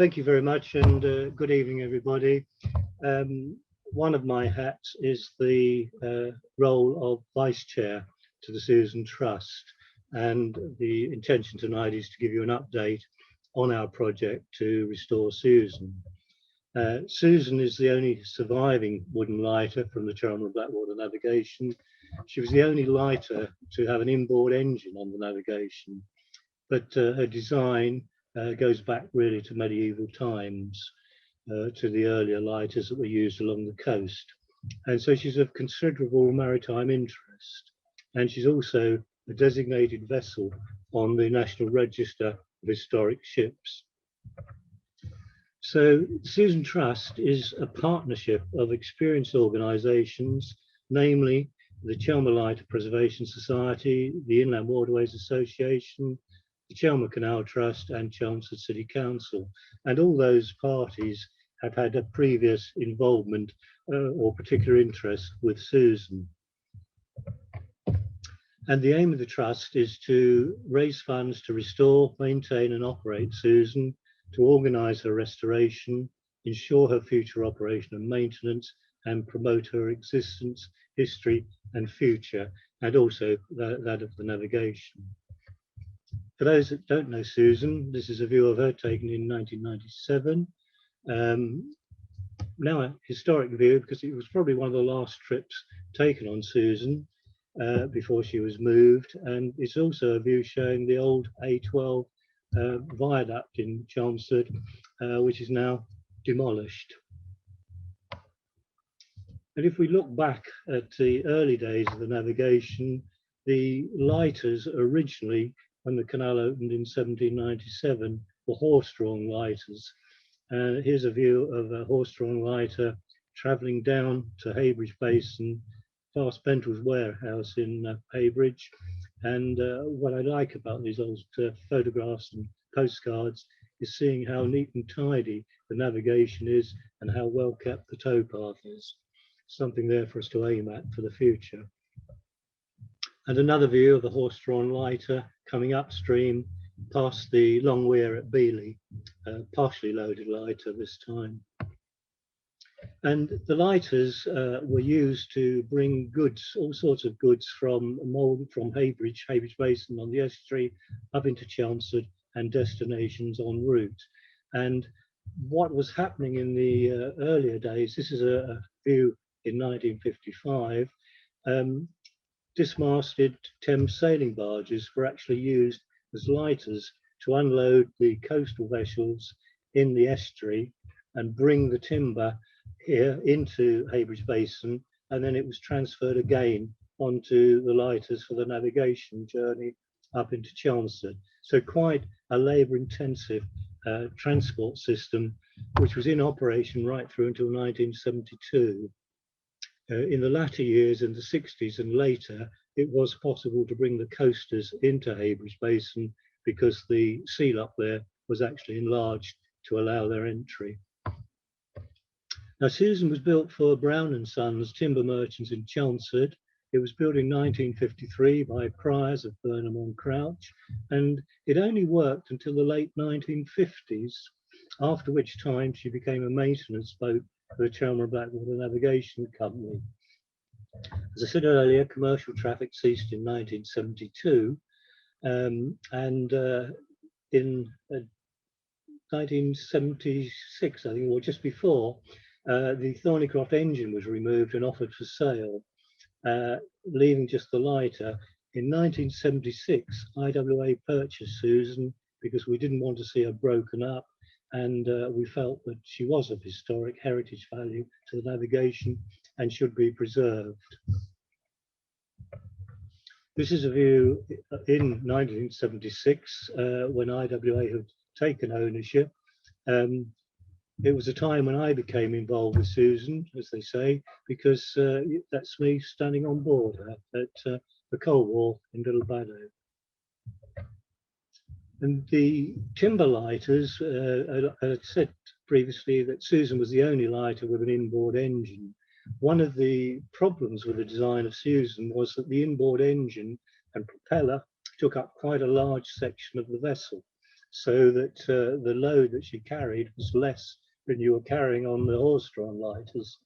Thank you very much, and good evening, everybody. One of my hats is the role of Vice Chair to the Susan Trust, and the intention tonight is to give you an update on our project to restore Susan. Susan is the only surviving wooden lighter from the Chelmer and Blackwater navigation. She was the only lighter to have an inboard engine on the navigation, but her design goes back really to medieval times, to the earlier lighters that were used along the coast. And so she's of considerable maritime interest. And she's also a designated vessel on the National Register of Historic Ships. So Susan Trust is a partnership of experienced organisations, namely the Chelmer Lighter Preservation Society, the Inland Waterways Association, the Chelmer Canal Trust and Chelmsford City Council. And all those parties have had a previous involvement or particular interest with Susan. And the aim of the Trust is to raise funds to restore, maintain and operate Susan, to organise her restoration, ensure her future operation and maintenance, and promote her existence, history and future, and also that of the navigation. For those that don't know Susan, this is a view of her taken in 1997. Now a historic view because it was probably one of the last trips taken on Susan before she was moved, and it's also a view showing the old A12 viaduct in Chelmsford, which is now demolished. And if we look back at the early days of the navigation, the lighters originally, when the canal opened in 1797, were horse-drawn lighters. Here's a view of a horse-drawn lighter travelling down to Heybridge Basin, past Bentl's warehouse in Heybridge. And what I like about these old photographs and postcards is seeing how neat and tidy the navigation is and how well kept the towpath is. Something there for us to aim at for the future. And another view of a horse-drawn lighter coming upstream past the long weir at Beeley, partially loaded lighter this time. And the lighters were used to bring goods, all sorts of goods from Heybridge Basin on the estuary up into Chelmsford and destinations en route. And what was happening in the earlier days, this is a view in 1955, dismasted Thames sailing barges were actually used as lighters to unload the coastal vessels in the estuary and bring the timber here into Heybridge Basin, and then it was transferred again onto the lighters for the navigation journey up into Chelmsford. So quite a labour-intensive transport system, which was in operation right through until 1972. In the latter years, in the 60s and later, it was possible to bring the coasters into Heybridge Basin because the seal up there was actually enlarged to allow their entry. Now, Susan was built for Brown and Sons timber merchants in Chelmsford. It was built in 1953 by Priors of Burnham on Crouch, and it only worked until the late 1950s, after which time she became a maintenance boat for the Chelmer and Blackwater Navigation Company. As I said earlier, commercial traffic ceased in 1972, and in 1976, I think, or just before, the Thornycroft engine was removed and offered for sale, leaving just the lighter. In 1976, IWA purchased Susan because we didn't want to see her broken up, and we felt that she was of historic heritage value to the navigation and should be preserved. This is a view in 1976 when IWA had taken ownership. It was a time when I became involved with Susan, as they say, because that's me standing on board her at the coal wharf in Little Baddow. And the timber lighters, I said previously that Susan was the only lighter with an inboard engine. One of the problems with the design of Susan was that the inboard engine and propeller took up quite a large section of the vessel. so that the load that she carried was less than you were carrying on the horse-drawn lighters.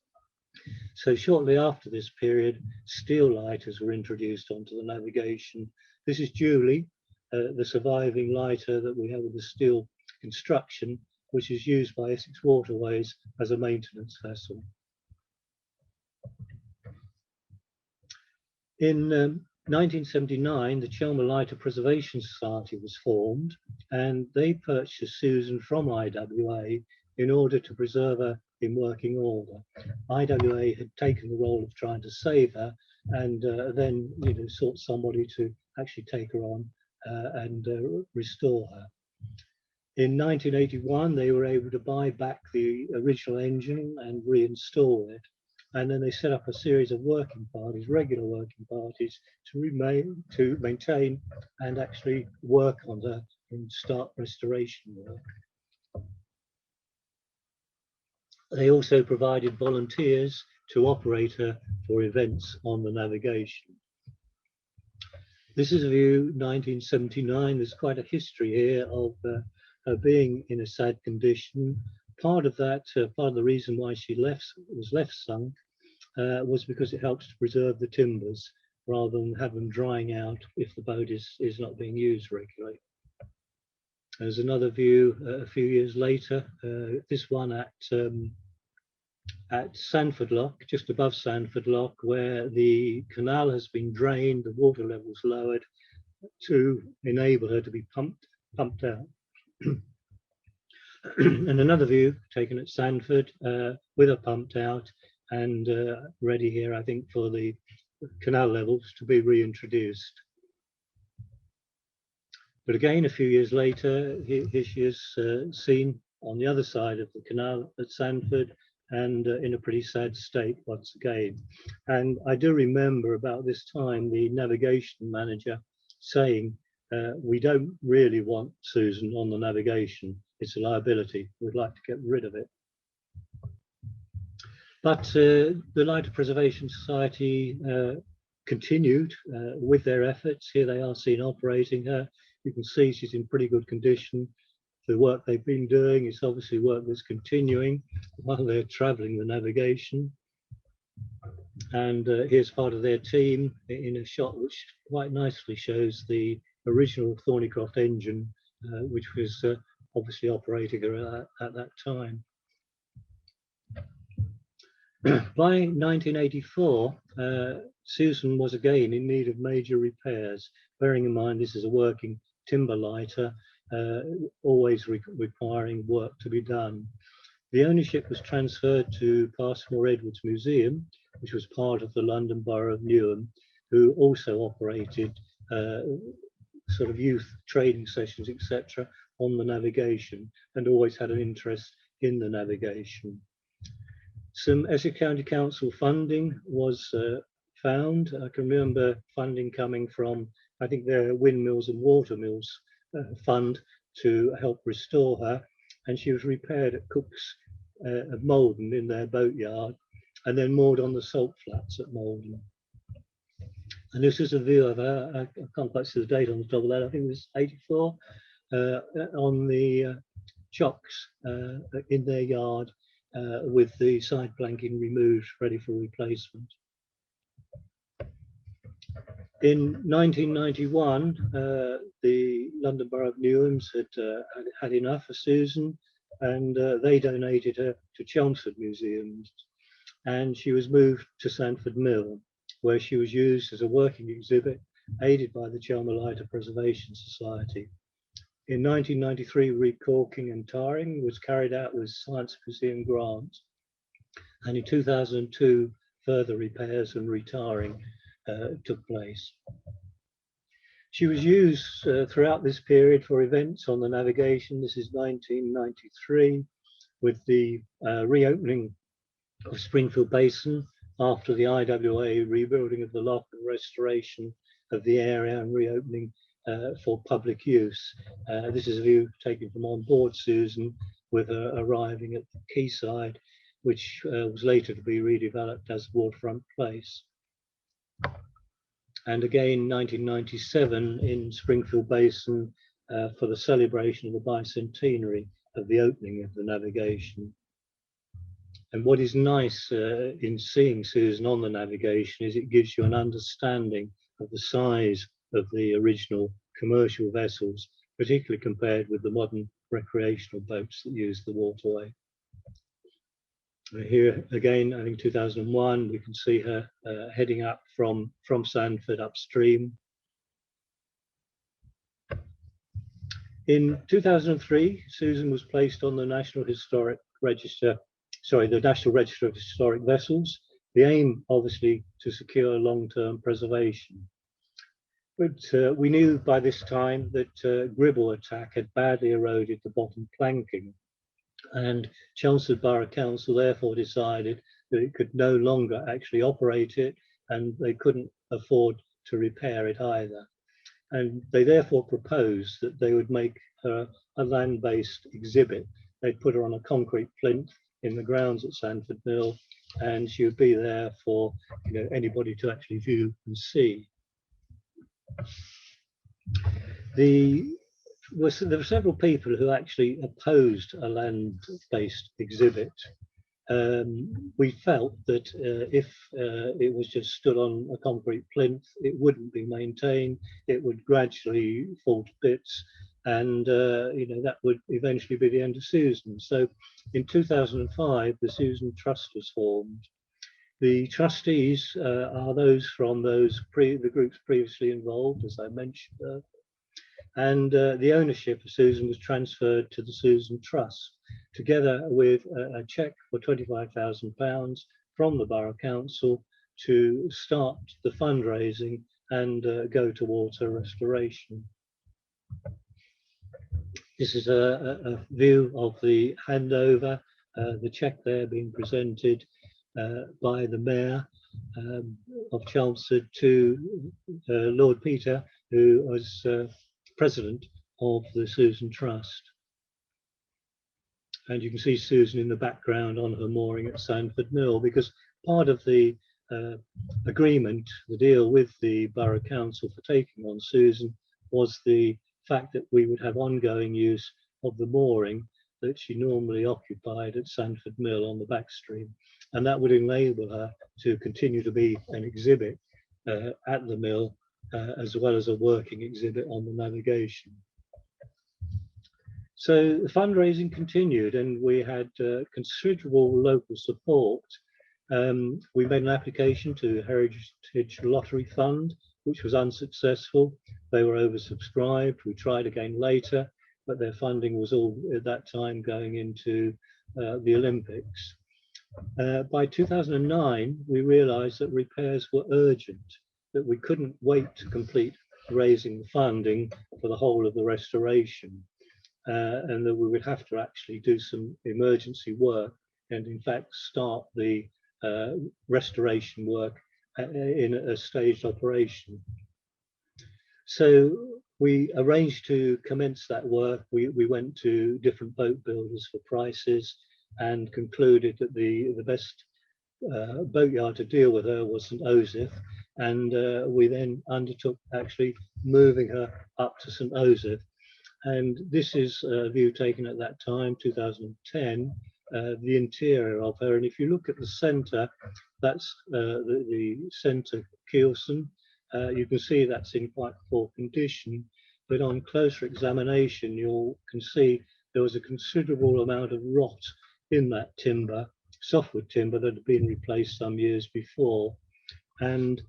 So shortly after this period, steel lighters were introduced onto the navigation. This is Julie, the surviving lighter that we have with the steel construction, which is used by Essex Waterways as a maintenance vessel. In 1979, the Chelmer Lighter Preservation Society was formed, and they purchased Susan from IWA in order to preserve her in working order. IWA had taken the role of trying to save her, and then sought somebody to actually take her on and restore her. In 1981, they were able to buy back the original engine and reinstall it. And then they set up a series of working parties, regular working parties, to maintain and actually work on her and start restoration work. They also provided volunteers to operate her for events on the navigation. This is a view 1979. There's quite a history here of her being in a sad condition. Part of that, part of the reason why she was left sunk was because it helps to preserve the timbers rather than have them drying out if the boat is not being used regularly. There's another view a few years later, this one at Sandford Lock, just above Sandford Lock, where the canal has been drained, the water levels lowered to enable her to be pumped out. And another view taken at Sandford with her pumped out and ready here, I think, for the canal levels to be reintroduced. But again, a few years later, here she is seen on the other side of the canal at Sandford, and in a pretty sad state once again. And I do remember about this time the navigation manager saying, we don't really want Susan on the navigation. It's a liability. We'd like to get rid of it. But the Lighter Preservation Society continued with their efforts. Here they are seen operating her. You can see she's in pretty good condition. The work they've been doing is obviously work that's continuing while they're traveling the navigation. And here's part of their team in a shot which quite nicely shows the original Thornycroft engine, which was obviously operating her at that time. By 1984, Susan was again in need of major repairs, bearing in mind this is a working timber lighter, always requiring work to be done. The ownership was transferred to Passmore Edwards Museum, which was part of the London Borough of Newham, who also operated sort of youth training sessions, etc., on the navigation, and always had an interest in the navigation. Some Essex County Council funding was found. I can remember funding coming from, I think, their Windmills and Watermills fund to help restore her, and she was repaired at Cook's at Malden in their boatyard, and then moored on the salt flats at Malden. And this is a view of her. I can't quite see the date on the top of that. I think it was 84 on the chocks in their yard with the side planking removed, ready for replacement. In 1991, the London Borough of Newhams had enough of Susan, and they donated her to Chelmsford Museums, and she was moved to Sandford Mill, where she was used as a working exhibit aided by the Chelmer Lighter Preservation Society. In 1993, recorking and tarring was carried out with Science Museum grants, and in 2002, further repairs and retarring took place. She was used throughout this period for events on the navigation. This is 1993, with the reopening of Springfield Basin after the IWA rebuilding of the lock and restoration of the area and reopening for public use. This is a view taken from on board Susan, with her arriving at the quayside, which was later to be redeveloped as Waterfront Place. And again, 1997 in Springfield Basin, for the celebration of the bicentenary of the opening of the navigation. And what is nice in seeing Susan on the navigation is it gives you an understanding of the size of the original commercial vessels, particularly compared with the modern recreational boats that use the waterway. Here again, I think 2001, we can see her heading up from Sandford upstream. In 2003, Susan was placed on the National Register of Historic Vessels. The aim, obviously, to secure long-term preservation. But we knew by this time that Gribble attack had badly eroded the bottom planking, and Chelmsford Borough Council therefore decided that it could no longer actually operate it, and they couldn't afford to repair it either. And they therefore proposed that they would make her a land-based exhibit. They'd put her on a concrete plinth in the grounds at Sandford Mill, and she would be there for anybody to actually view and see. There were several people who actually opposed a land-based exhibit. We felt that if it was just stood on a concrete plinth, it wouldn't be maintained, it would gradually fall to bits, and that would eventually be the end of Susan. So in 2005, the Susan Trust was formed. The trustees are those from the groups previously involved, as I mentioned, and the ownership of Susan was transferred to the Susan Trust, together with a cheque for £25,000 from the Borough Council to start the fundraising and go towards her restoration. This is a view of the handover, the cheque there being presented by the Mayor of Chelmsford to Lord Peter, who was President of the Susan Trust. And you can see Susan in the background on her mooring at Sandford Mill, because part of the agreement, the deal with the Borough Council for taking on Susan, was the fact that we would have ongoing use of the mooring that she normally occupied at Sandford Mill on the back stream. And that would enable her to continue to be an exhibit at the mill, as well as a working exhibit on the navigation. So the fundraising continued, and we had considerable local support. We made an application to Heritage Lottery Fund, which was unsuccessful. They were oversubscribed. We tried again later, but their funding was all at that time going into the Olympics. By 2009, we realized that repairs were urgent, that we couldn't wait to complete raising the funding for the whole of the restoration. And that we would have to actually do some emergency work and in fact start the restoration work in a staged operation. So we arranged to commence that work. We went to different boat builders for prices and concluded that the best boatyard to deal with her was St. Osoph, and we then undertook actually moving her up to St. Osoph. And this is a view taken at that time, 2010, the interior of her. And if you look at the centre, that's the centre keelson. You can see that's in quite poor condition, but on closer examination, you can see there was a considerable amount of rot in that timber, softwood timber that had been replaced some years before. And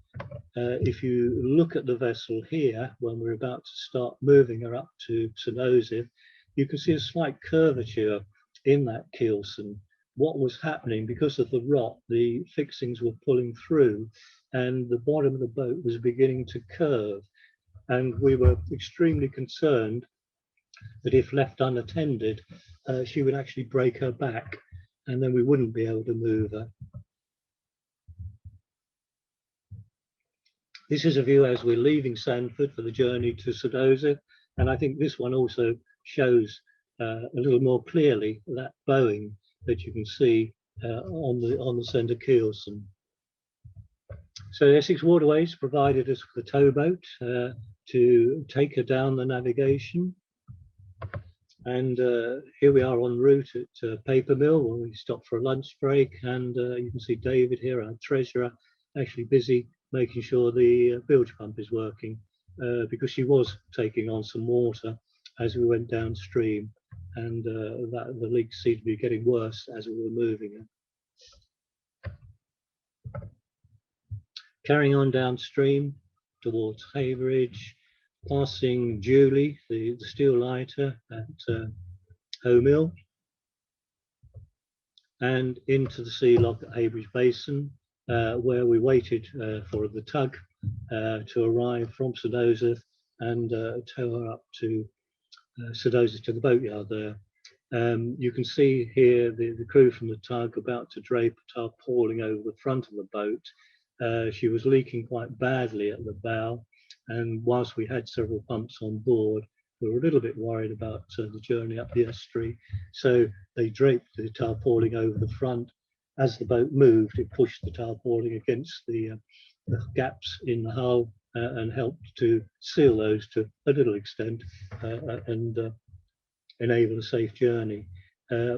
if you look at the vessel here, when we're about to start moving her up to St. Osoph, you can see a slight curvature in that keelson. What was happening, because of the rot, the fixings were pulling through and the bottom of the boat was beginning to curve. And we were extremely concerned that if left unattended, she would actually break her back and then we wouldn't be able to move her. This is a view as we're leaving Sandford for the journey to St. Osoph, and I think this one also shows a little more clearly that bowing that you can see on the centre keelson. So Essex Waterways provided us with a towboat to take her down the navigation. And here we are en route at Paper Mill, where we stopped for a lunch break. And you can see David here, our treasurer, actually busy making sure the bilge pump is working, because she was taking on some water as we went downstream, and the leaks seemed to be getting worse as we were moving it. Carrying on downstream towards Haybridge, passing Julie, the steel lighter at Hoe Mill, and into the sea lock at Haybridge Basin, where we waited for the tug to arrive from St. Joseph and tow her up to St. Joseph to the boatyard there. You can see here the crew from the tug about to drape a tarpaulin over the front of the boat. She was leaking quite badly at the bow, and whilst we had several pumps on board, we were a little bit worried about the journey up the estuary. So they draped the tarpaulin over the front. As the boat moved, it pushed the tarpaulin against the gaps in the hull and helped to seal those to a little extent and enable a safe journey.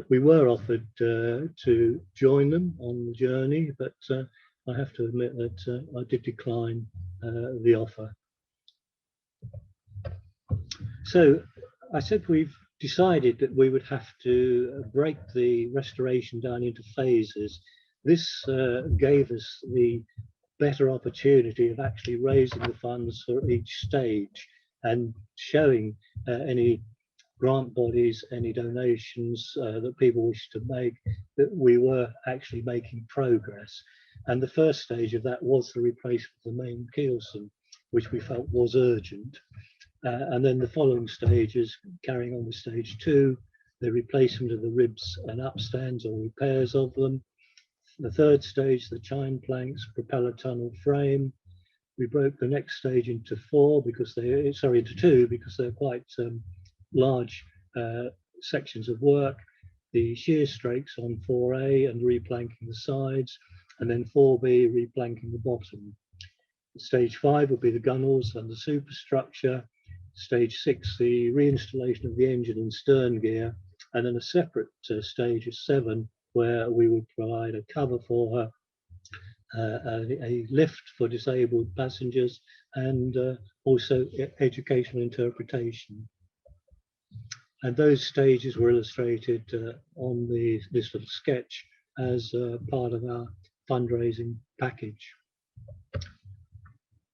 We were offered to join them on the journey, but I have to admit that I did decline the offer. So I said we've decided that we would have to break the restoration down into phases. This gave us the better opportunity of actually raising the funds for each stage and showing any grant bodies, any donations that people wish to make, that we were actually making progress. And the first stage of that was the replacement of the main keelson, which we felt was urgent. And then the following stages, carrying on with stage 2, the replacement of the ribs and upstands or repairs of them. The third stage, the chine planks, propeller tunnel frame. We broke the next stage into two because they're quite large sections of work. The shear strakes on 4A and replanking the sides, and then 4B replanking the bottom. Stage 5 would be the gunnels and the superstructure. Stage 6, the reinstallation of the engine and stern gear, and then a separate stage of 7, where we would provide a cover for her, a lift for disabled passengers, and also educational interpretation. And those stages were illustrated on this little sketch as part of our fundraising package.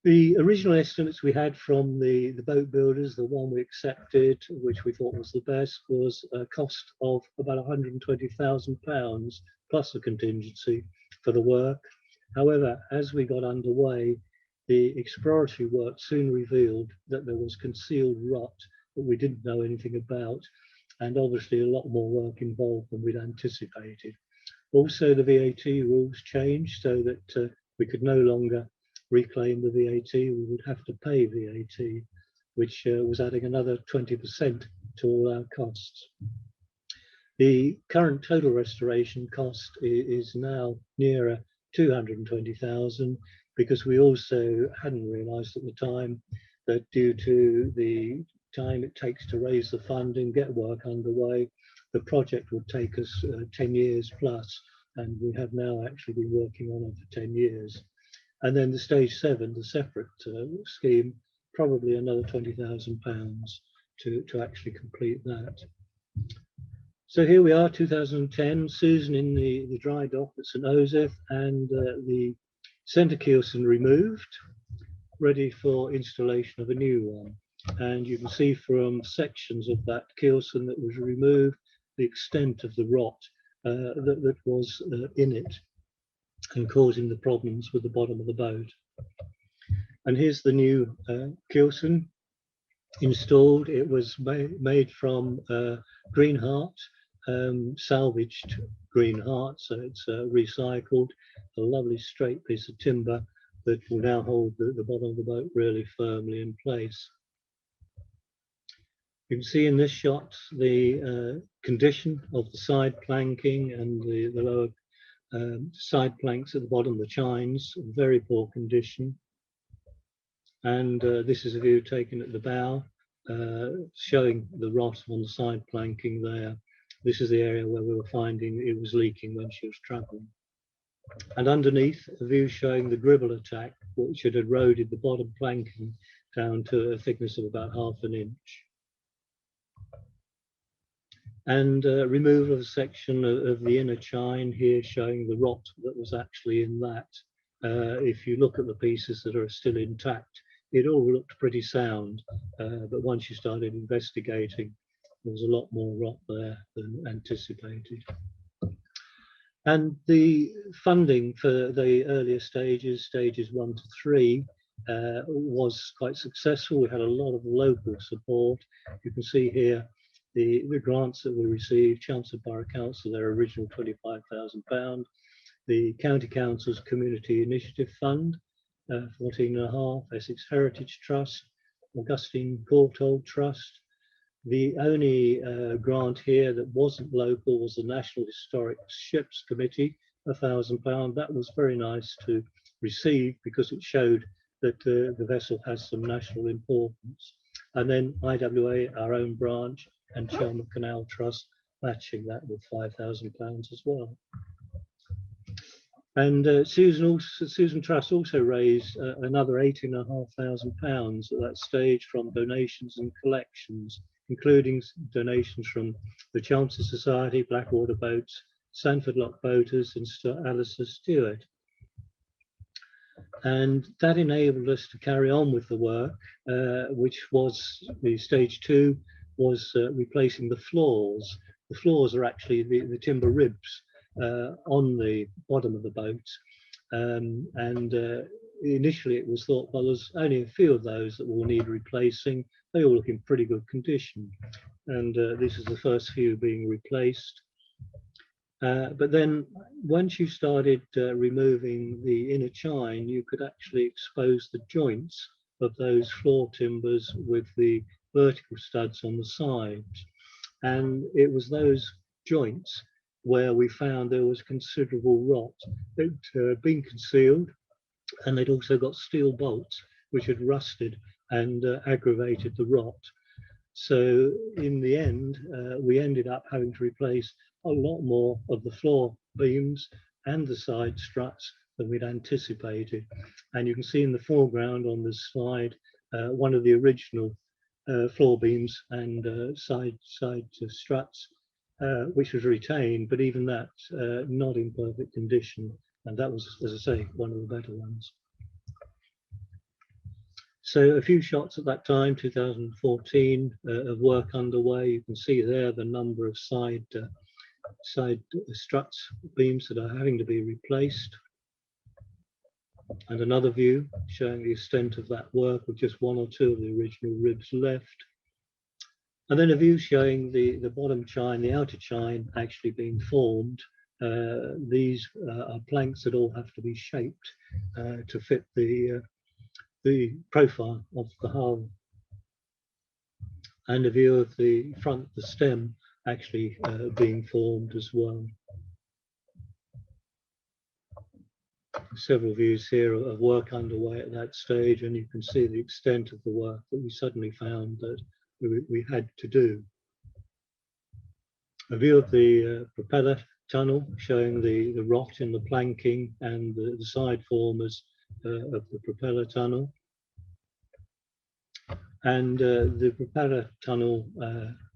The original estimates we had from the boat builders, the one we accepted, which we thought was the best, was a cost of about £120,000 plus a contingency for the work. However, as we got underway, the exploratory work soon revealed that there was concealed rot that we didn't know anything about, and obviously a lot more work involved than we'd anticipated. Also, the VAT rules changed so that we could no longer reclaim the VAT, we would have to pay VAT, which was adding another 20% to all our costs. The current total restoration cost is now nearer 220,000, because we also hadn't realised at the time that due to the time it takes to raise the funding, get work underway, the project would take us 10 years plus, and we have now actually been working on it for 10 years. And then the stage 7, the separate scheme, probably another £20,000 to actually complete that. So here we are, 2010, Susan in the dry dock at St. Joseph, and the centre keelson removed, ready for installation of a new one. And you can see from sections of that keelson that was removed, the extent of the rot that was in it, and causing the problems with the bottom of the boat. And here's the new keelson installed. It was made from green heart, salvaged green heart, so it's recycled, a lovely straight piece of timber that will now hold the bottom of the boat really firmly in place. You can see in this shot the condition of the side planking and the lower side planks at the bottom, the chines, very poor condition. And this is a view taken at the bow. showing the rot on the side planking there. This is the area where we were finding it was leaking when she was travelling. And underneath, a view showing the gribble attack, which had eroded the bottom planking down to a thickness of about ½ an inch. And removal of a section of the inner chine here, showing the rot that was actually in that. If you look at the pieces that are still intact, it all looked pretty sound, but once you started investigating, there was a lot more rot there than anticipated. And the funding for the earlier stages 1 to 3, was quite successful. We had a lot of local support. You can see here the grants that we received: Chelmer Borough Council, their original £25,000, the County Council's Community Initiative Fund, 14.5, Essex Heritage Trust, Augustine Courtauld Trust. The only grant here that wasn't local was the National Historic Ships Committee, £1,000. That was very nice to receive because it showed that the vessel has some national importance. And then IWA, our own branch, and Chelmer Canal Trust matching that with £5,000 as well. And Susan Trust also raised another £18,500 at that stage from donations and collections, including donations from the Chancellor Society, Blackwater Boats, Sanford Lock Boaters, and Sir Alistair Stewart. And that enabled us to carry on with the work, which was the stage 2 was replacing the floors. The floors are actually the timber ribs on the bottom of the boat. Initially it was thought, well, there's only a few of those that will need replacing. They all look in pretty good condition. And this is the first few being replaced. But then once you started removing the inner chine, you could actually expose the joints of those floor timbers with the vertical studs on the sides. And it was those joints where we found there was considerable rot that had been concealed, and they'd also got steel bolts which had rusted and aggravated the rot. So in the end, we ended up having to replace a lot more of the floor beams and the side struts than we'd anticipated. And you can see in the foreground on this slide, one of the original floor beams and side struts, which was retained, but even that not in perfect condition. And that was, as I say, one of the better ones. So a few shots at that time, 2014, of work underway. You can see there the number of side struts, beams that are having to be replaced. And another view showing the extent of that work with just 1 or 2 of the original ribs left. And then a view showing the bottom chine, the outer chine actually being formed. These are planks that all have to be shaped to fit the profile of the hull. And a view of the front, the stem, actually being formed as well. Several views here of work underway at that stage, and you can see the extent of the work that we suddenly found that we had to do. A view of the propeller tunnel showing the rot in the planking and the side formers of the propeller tunnel. And the propeller tunnel,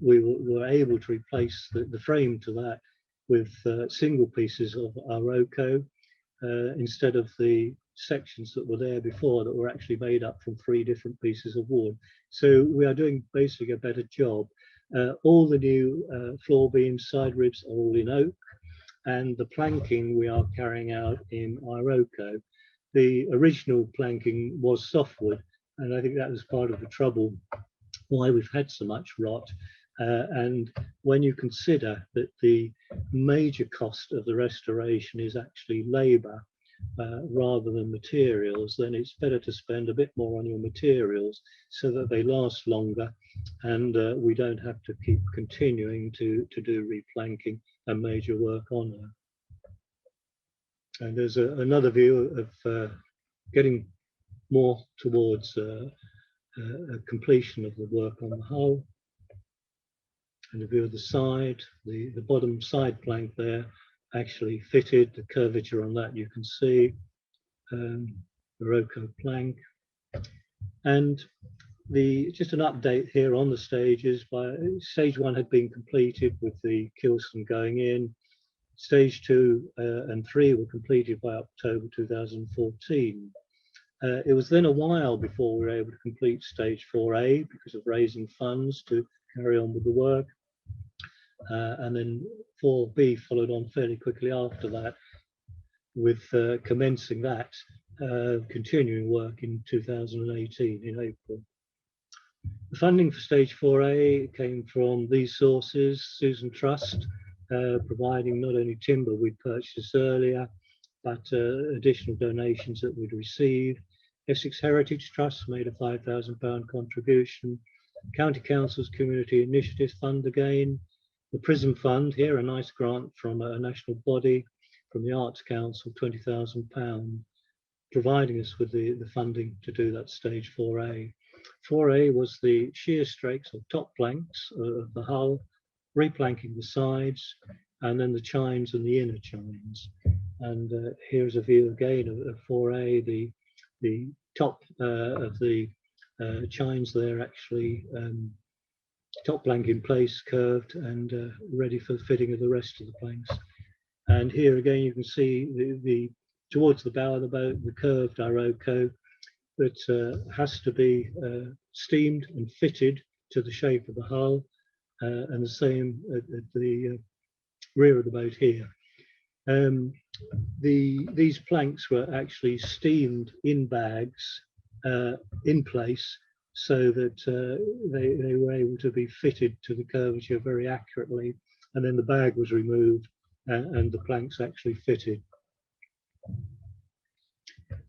we were able to replace the frame to that with single pieces of Aroko instead of the sections that were there before that were actually made up from 3 different pieces of wood. So we are doing basically a better job. All the new floor beams, side ribs are all in oak, and the planking we are carrying out in Iroko. The original planking was softwood, and I think that was part of the trouble why we've had so much rot. And when you consider that the major cost of the restoration is actually labour rather than materials, then it's better to spend a bit more on your materials so that they last longer, and we don't have to keep continuing to do replanking and major work on them. And there's another view of getting more towards a completion of the work on the hull. And a view of the side, the bottom side plank there actually fitted. The curvature on that you can see, Morocco plank. And just an update here on the stages. Stage 1 had been completed with the Kilson going in. Stage 2 and 3 were completed by October 2014. It was then a while before we were able to complete stage 4A because of raising funds to carry on with the work. And then 4B followed on fairly quickly after that, with commencing that, continuing work in 2018 in April. The funding for stage 4A came from these sources: Susan Trust, providing not only timber we'd purchased earlier, but additional donations that we'd received. Essex Heritage Trust made a £5,000 contribution. County Council's Community Initiative Fund again. The Prism Fund, here a nice grant from a national body, from the Arts Council, £20,000, providing us with the funding to do that stage 4A. 4A was the shear strakes or top planks of the hull, replanking the sides, and then the chines and the inner chines. And here's a view again of 4A, the top of the chines there actually top plank in place, curved and ready for the fitting of the rest of the planks. And here again you can see towards the bow of the boat, the curved Iroko that has to be steamed and fitted to the shape of the hull, and the same at the rear of the boat here. These planks were actually steamed in bags in place, so that they were able to be fitted to the curvature very accurately, and then the bag was removed and the planks actually fitted.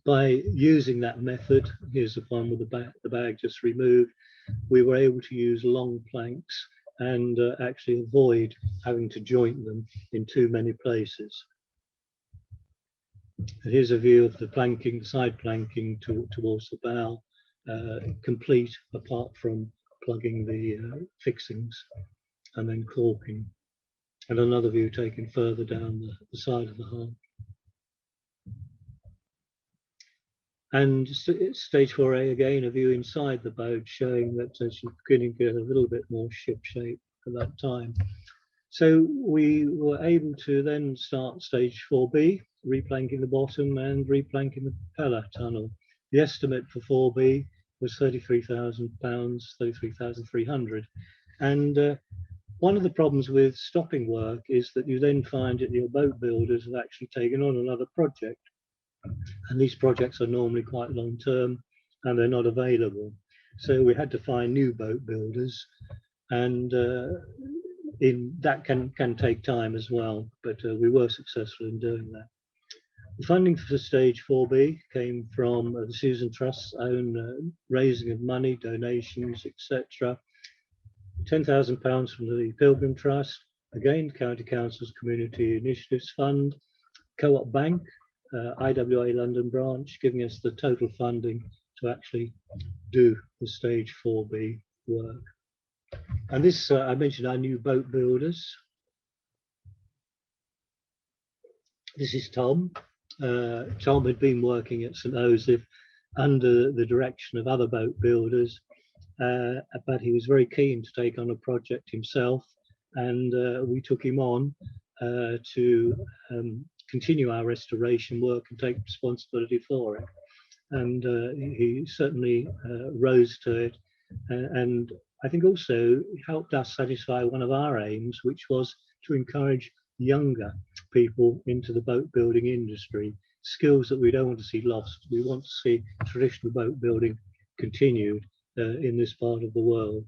By using that method, here's the one with the bag just removed, we were able to use long planks and actually avoid having to joint them in too many places. And here's a view of the planking, the side planking towards the bow, complete apart from plugging the fixings and then caulking. And another view taken further down the side of the hull. And stage 4A again, a view inside the boat showing that she's beginning to get a little bit more ship shape at that time. So we were able to then start stage 4B, replanking the bottom and replanking the propeller tunnel. The estimate for 4B was £33,000, 33,300. And one of the problems with stopping work is that you then find that your boat builders have actually taken on another project. And these projects are normally quite long term and they're not available. So we had to find new boat builders, and that can take time as well, but we were successful in doing that. The funding for stage 4B came from the Susan Trust's own raising of money, donations, etc. £10,000 from the Pilgrim Trust, again County Council's Community Initiatives Fund, Co-op Bank, IWA London branch, giving us the total funding to actually do the stage 4B work. And this, I mentioned our new boat builders. This is Tom. Tom had been working at St. Joseph under the direction of other boat builders, but he was very keen to take on a project himself, and we took him on to continue our restoration work and take responsibility for it. And he certainly rose to it, and I think also helped us satisfy one of our aims, which was to encourage younger people into the boat building industry, skills that we don't want to see lost. We want to see traditional boat building continued in this part of the world.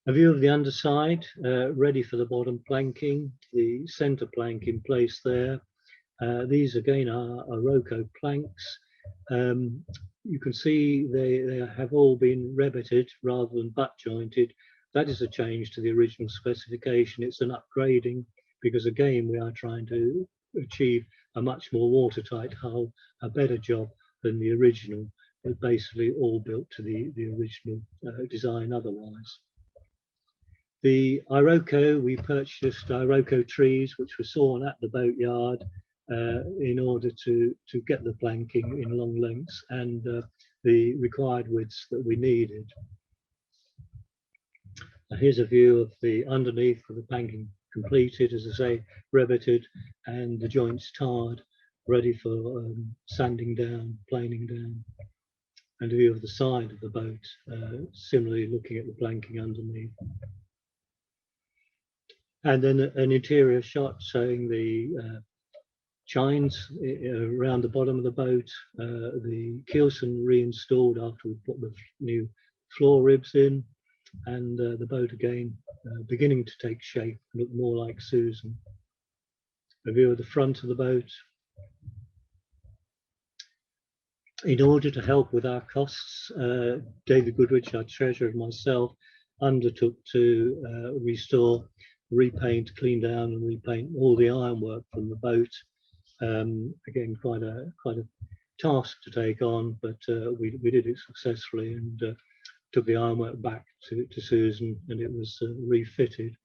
A view of the underside, ready for the bottom planking, the center plank in place there. These again are Iroko planks. You can see they have all been rebbited rather than butt jointed. That is a change to the original specification. It's an upgrading because again we are trying to achieve a much more watertight hull, a better job than the original. but basically all built to the original design otherwise. The Iroko, we purchased Iroko trees which were sawn at the boatyard in order to get the planking in long lengths and the required widths that we needed. Here's a view of the underneath of the planking completed, as I say, riveted, and the joints tarred, ready for sanding down, planing down, and a view of the side of the boat, similarly looking at the planking underneath. And then an interior shot showing the chines around the bottom of the boat, the keelson reinstalled after we put the new floor ribs in, and the boat again beginning to take shape, look more like Susan. A view of the front of the boat. In order to help with our costs, David Goodrich, our treasurer, and myself undertook to restore, repaint, clean down and repaint all the ironwork from the boat. Again, quite a task to take on, but we did it successfully and took the ironwork back to Susan, and it was refitted.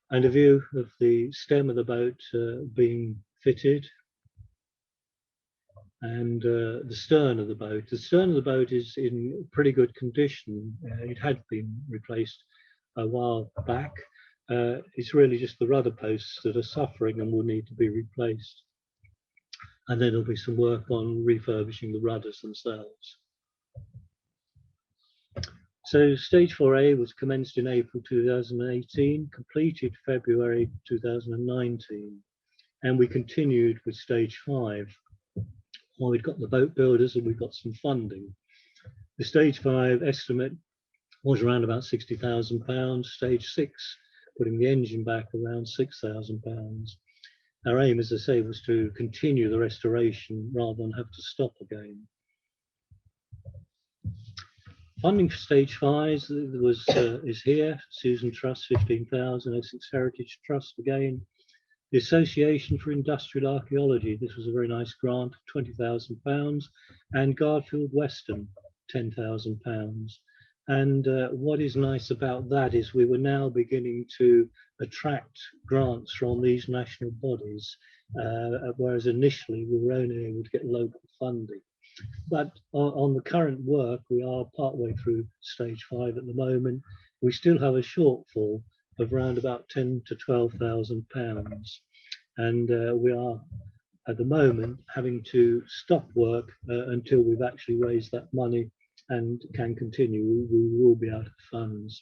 And a view of the stem of the boat being fitted, and the stern of the boat. The stern of the boat is in pretty good condition. It had been replaced a while back. It's really just the rudder posts that are suffering and will need to be replaced. And then there'll be some work on refurbishing the rudders themselves. So stage 4A was commenced in April 2018, completed February 2019, and we continued with stage 5. Well, we've got the boat builders and we've got some funding. The stage 5 estimate was around about £60,000. Stage 6, putting the engine back, around £6,000. Our aim, as I say, was to continue the restoration rather than have to stop again. Funding for stage 5 is here. Susan Trust, 15,000. Essex Heritage Trust again. The Association for Industrial Archaeology, this was a very nice grant, £20,000, and Garfield Weston, £10,000. And what is nice about that is we were now beginning to attract grants from these national bodies, whereas initially we were only able to get local funding. But on the current work, we are partway through stage 5 at the moment. We still have a shortfall of around about £10,000 to £12,000, and we are at the moment having to stop work until we've actually raised that money and can continue. We will be out of funds.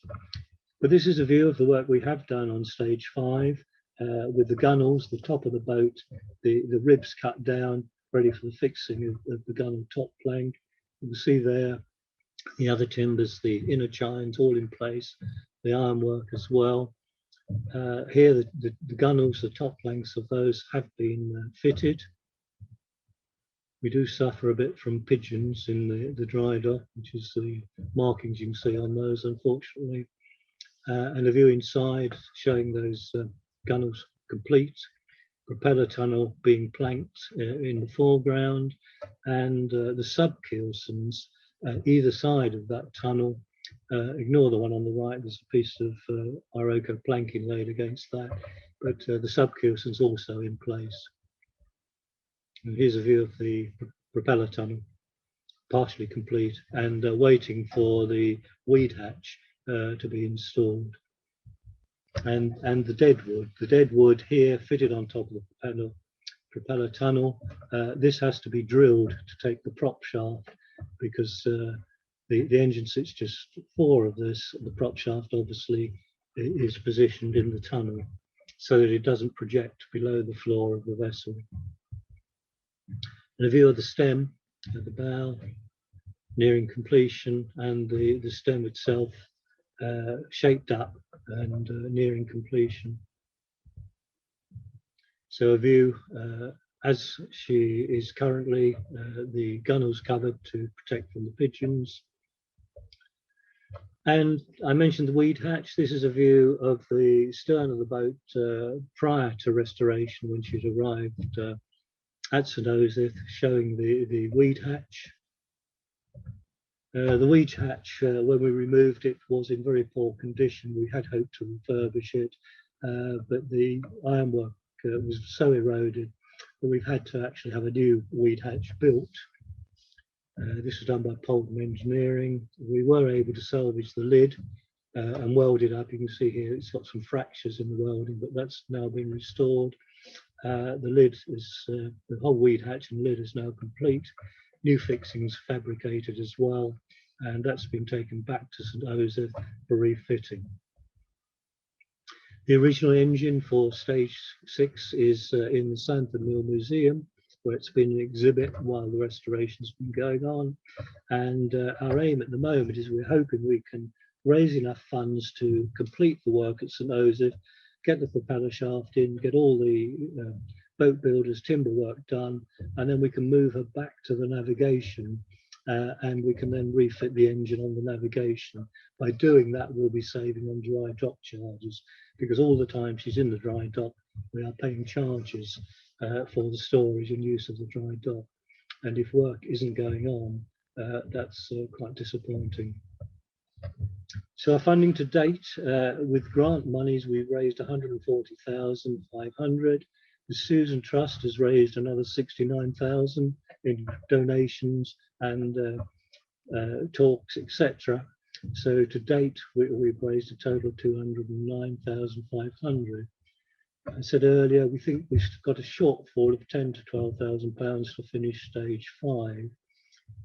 But this is a view of the work we have done on stage 5 with the gunnels, the top of the boat, the ribs cut down, ready for the fixing of the gunnel top plank. You can see there the other timbers, the inner chines all in place, the ironwork as well. Here the gunnels, the top planks of those have been fitted. We do suffer a bit from pigeons in the dry dock, which is the markings you can see on those, unfortunately. And a view inside showing those gunnels complete. Propeller tunnel being planked in the foreground, and the sub keelsons either side of that tunnel. Ignore the one on the right, there's a piece of Iroko planking laid against that, but the sub keelsons also in place. And here's a view of the propeller tunnel, partially complete, and waiting for the weed hatch to be installed. And the dead wood here fitted on top of the propeller tunnel. This has to be drilled to take the prop shaft, because the engine sits just 4 of this. The prop shaft obviously is positioned in the tunnel so that it doesn't project below the floor of the vessel. And a view of the stem at the bow, nearing completion, and the stem itself shaped up and nearing completion. So a view as she is currently, the gunnels covered to protect from the pigeons. And I mentioned the weed hatch. This is a view of the stern of the boat prior to restoration, when she'd arrived at St. Joseph, showing the weed hatch. The weed hatch, when we removed it, was in very poor condition. We had hoped to refurbish it, but the ironwork was so eroded that we've had to actually have a new weed hatch built. This was done by Polton Engineering. We were able to salvage the lid and weld it up. You can see here it's got some fractures in the welding, but that's now been restored. The lid is, the whole weed hatch and lid is now complete. New fixings fabricated as well, and that's been taken back to St Joseph for refitting. The original engine for stage 6 is in the Sanford Mill Museum, where it's been an exhibit while the restoration's been going on. And our aim at the moment is we're hoping we can raise enough funds to complete the work at St Joseph, get the propeller shaft in, get all the boat builders timber work done, and then we can move her back to the navigation, and we can then refit the engine on the navigation. By doing that, we'll be saving on dry dock charges, because all the time she's in the dry dock, we are paying charges for the storage and use of the dry dock. And if work isn't going on, that's quite disappointing. So our funding to date, with grant monies, we've raised 140,500. The Susan Trust has raised another 69,000 in donations and talks, etc. So to date, we've raised a total of 209,500. I said earlier, we think we've got a shortfall of 10 to 12,000 pounds to finish stage 5.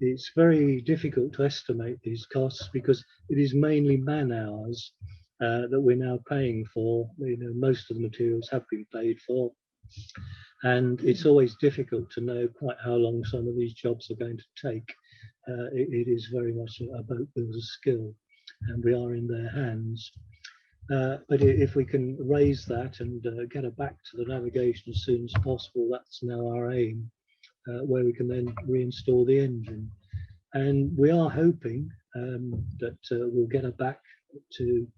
It's very difficult to estimate these costs because it is mainly man hours that we're now paying for. You know, most of the materials have been paid for, and it's always difficult to know quite how long some of these jobs are going to take. It is very much a boat builder's skill, and we are in their hands. But if we can raise that and get her back to the navigation as soon as possible, that's now our aim, where we can then reinstall the engine. And we are hoping that we'll get her back to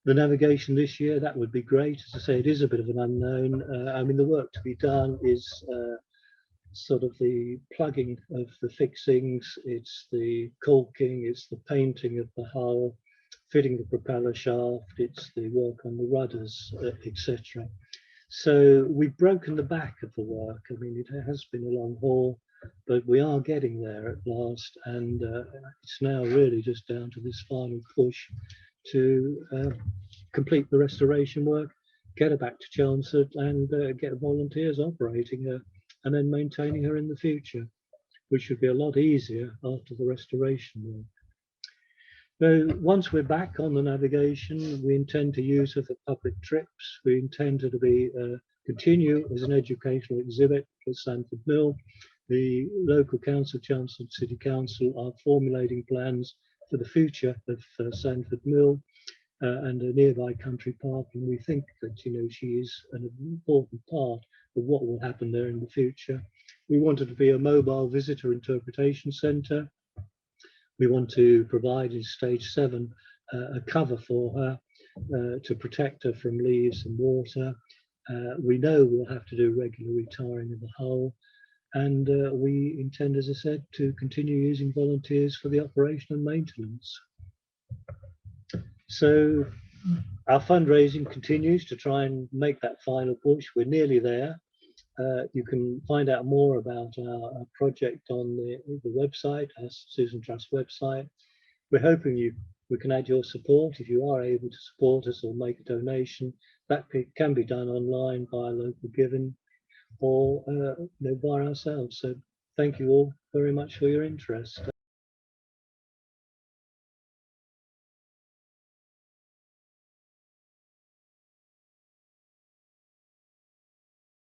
the navigation this year. That would be great. As I say, it is a bit of an unknown. I mean, the work to be done is sort of the plugging of the fixings, it's the caulking, it's the painting of the hull, fitting the propeller shaft, it's the work on the rudders, etc. So we've broken the back of the work. I mean, it has been a long haul, but we are getting there at last, and it's now really just down to this final push to complete the restoration work, get her back to Chelmsford, and get volunteers operating her and then maintaining her in the future, which should be a lot easier after the restoration work. So once we're back on the navigation, we intend to use her for public trips. We intend her to be continue as an educational exhibit at Sanford Mill. The local council, Chelmsford City Council, are formulating plans for the future of Sanford Mill and a nearby country park, and we think that, you know, she is an important part of what will happen there in the future. We want it to be a mobile visitor interpretation centre. We want to provide in stage 7 a cover for her to protect her from leaves and water. We know we'll have to do regular retiring of the hull, and we intend, as I said, to continue using volunteers for the operation and maintenance. So our fundraising continues to try and make that final push. We're nearly there. You can find out more about our project on the website, our Susan Trust website. We're hoping we can add your support. If you are able to support us or make a donation, that can be done online via local giving or by ourselves. So thank you all very much for your interest.